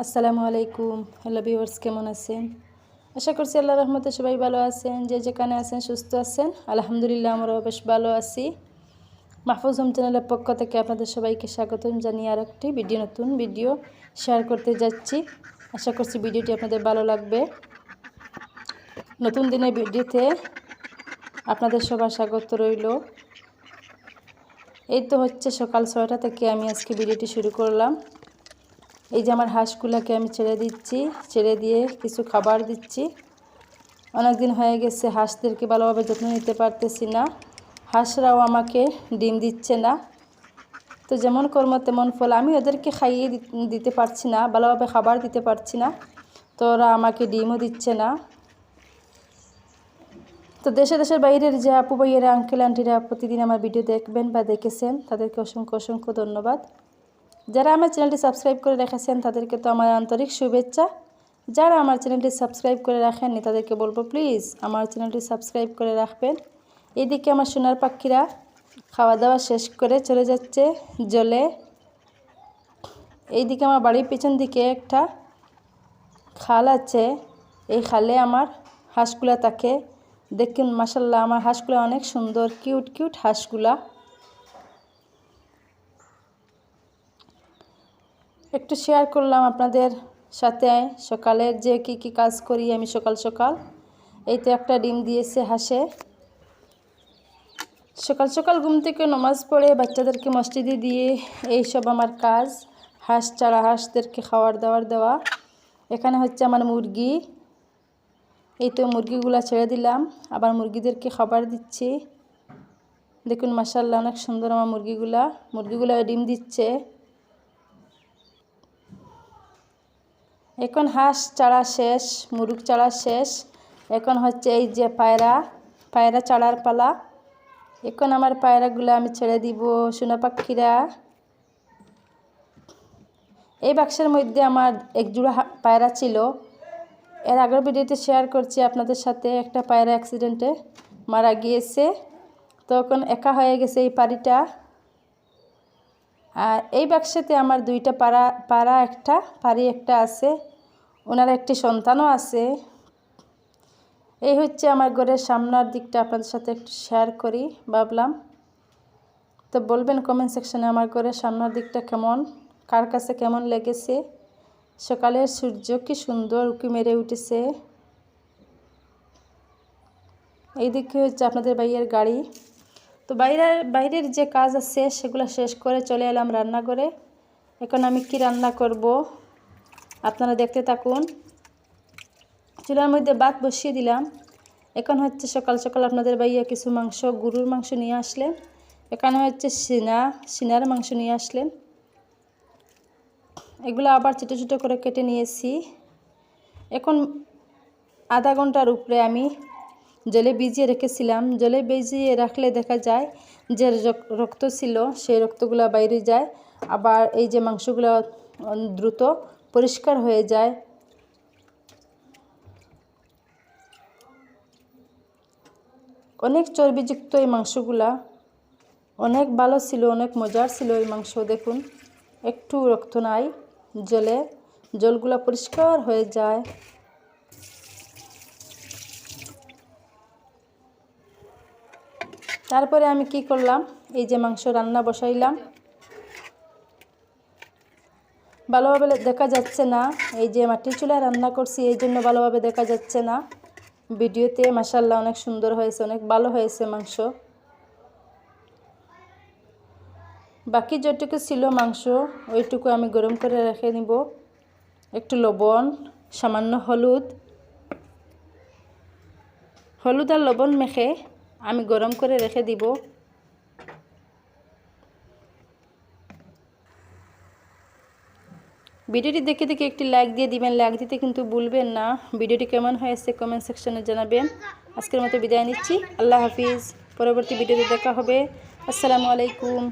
আসসালামু আলাইকুম। Hello viewers, কেমন আছেন? আশা করছি আল্লাহর রহমতে সবাই ভালো আছেন। যে যেখানে আছেন সুস্থ আছেন। আলহামদুলিল্লাহ, আমরাও বেশ ভালো আছি। মাহফুজ হোম চ্যানেলের পক্ষ থেকে আপনাদের সবাইকে স্বাগতম জানিয়ে আর একটি নতুন ভিডিও শেয়ার করতে যাচ্ছি। আশা করছি ভিডিওটি আপনাদের ভালো লাগবে। নতুন দিনের ভিডিওতে আপনাদের সবার স্বাগত রইল। এই তো হচ্ছে সকাল 6টা থেকে আমি আজকে ভিডিওটি শুরু করলাম। এই যে আমার হাঁসগুলোকে আমি ছেড়ে দিচ্ছি, ছেড়ে দিয়ে কিছু খাবার দিচ্ছি। অনেক দিন হয়ে গেছে হাঁসদেরকে ভালোভাবে যত্ন নিতে পারতেছি না। হাঁসরাও আমাকে ডিম দিচ্ছে না। তো যেমন কর্ম তেমন ফল। আমি ওদেরকে খাইয়ে দিতে পারছি না, ভালোভাবে খাবার দিতে পারছি না, তো ওরা আমাকে ডিমও দিচ্ছে না। তো দেশের বাইরের যে আপু ভাইয়েরা, আঙ্কেল আন্টিরা প্রতিদিন আমার ভিডিও দেখবেন বা দেখেছেন, তাদেরকে অসংখ্য ধন্যবাদ। যারা আমার চ্যানেলটি সাবস্ক্রাইব করে রেখেছেন তাদেরকে তো আমার আন্তরিক শুভেচ্ছা। যারা আমার চ্যানেলটি সাবস্ক্রাইব করে রাখেননি তাদেরকে বলবো প্লিজ আমার চ্যানেলটি সাবস্ক্রাইব করে রাখবেন। এইদিকে আমার সোনার পাখিরা খাওয়া দাওয়া শেষ করে চলে যাচ্ছে জলে। এইদিকে আমার বাড়ির পেছন দিকে একটা খাল আছে। এই খালে আমার হাঁসগুলা থাকে। দেখুন মাশাআল্লাহ, আমার হাঁসগুলা অনেক সুন্দর, কিউট হাঁসগুলা। একটু শেয়ার করলাম আপনাদের সাথে সকালের যে কি কাজ করি আমি সকাল সকাল। এই তো একটা ডিম দিয়েছে হাঁসে। সকাল সকাল ঘুম থেকে নামাজ পড়ে বাচ্চাদেরকে মসজিদে দিয়ে এইসব আমার কাজ। হাঁস ছাড়া হাঁসদেরকে খাবার দাবার দেওয়া। এখানে হচ্ছে আমার মুরগি। এই তো মুরগিগুলা ছেড়ে দিলাম, আবার মুরগিদেরকে খাবার দিচ্ছি। দেখুন মাশাআল্লাহ, অনেক সুন্দর আমার মুরগিগুলা ডিম দিচ্ছে। এখন হাঁস চারা শেষ, মুরগ চারা শেষ। এখন হচ্ছে এই যে পায়রা চারার পালা। এখন আমার পায়রাগুলো আমি ছেড়ে দিব। সোনা পাখিরা, এই বাক্সের মধ্যে আমার এক জোড়া পায়রা ছিল। এর আগের ভিডিওতে শেয়ার করছি আপনাদের সাথে। একটা পায়রা অ্যাক্সিডেন্টে মারা গিয়েছে, তখন একা হয়ে গেছে এই পাড়িটা। আর এই বাক্সেতে আমার দুইটা পাড়ি একটা আছে, ওনার একটি সন্তানও আছে। এই হচ্ছে আমার ঘরের সামনের দিকটা আপনাদের সাথে একটু শেয়ার করি ভাবলাম। তো বলবেন কমেন্ট সেকশনে আমার ঘরের সামনের দিকটা কেমন, কার কাছে কেমন লেগেছে। সকালের সূর্য কি সুন্দর উঁকি মেরে উঠেছে। এই দিকে হচ্ছে আপনাদের ভাইয়ের গাড়ি। তো বাইরের যে কাজ আছে সেগুলো শেষ করে চলে এলাম রান্নাঘরে। এখন আমি কি রান্না করব আপনারা দেখতে থাকুন। চুলার মধ্যে ভাত বসিয়ে দিলাম। এখন হচ্ছে সকাল সকাল আপনাদের ভাইয়া কিছু গরুর মাংস নিয়ে আসলেন। এখানে হচ্ছে সিনার মাংস নিয়ে আসলেন। এগুলো আবার ছোটো ছোটো করে কেটে নিয়েছি। এখন আধা ঘন্টার উপরে আমি জলে ভিজিয়ে রেখেছিলাম। জলে ভিজিয়ে রাখলে দেখা যায় যে রক্ত ছিল সেই রক্তগুলো বাইরে যায়। আবার এই যে মাংসগুলো দ্রুত পরিষ্কার হয়ে যায়। অনেক চর্বিযুক্ত এই মাংসগুলা, অনেক ভালো ছিল, অনেক মজার ছিল এই মাংস। দেখুন একটু রক্ত নাই, জলগুলা পরিষ্কার হয়ে যায়। তারপরে আমি কি করলাম, এই যে মাংস রান্না বসাইলাম। ভালোভাবে দেখা যাচ্ছে না, এই যে মাটির চুলায় রান্না করছি এই জন্য ভালোভাবে দেখা যাচ্ছে না ভিডিওতে। মাশাআল্লাহ অনেক সুন্দর হয়েছে, অনেক ভালো হয়েছে মাংস। বাকি যেটুকু ছিল মাংস ওইটুকু আমি গরম করে রেখে নিব। একটু লবণ, সামান্য হলুদ আর লবণ মেখে আমি গরম করে রেখে দিব। ভিডিওটি দেখে একটি লাইক দিয়ে দিবেন। লাইক দিতে কিন্তু ভুলবেন না। ভিডিওটি কেমন হয়েছে কমেন্ট সেকশনে জানাবেন। আজকের মতো বিদায় নিচ্ছি। আল্লাহ হাফিজ। পরবর্তী ভিডিওতে দেখা হবে। আসসালামু আলাইকুম।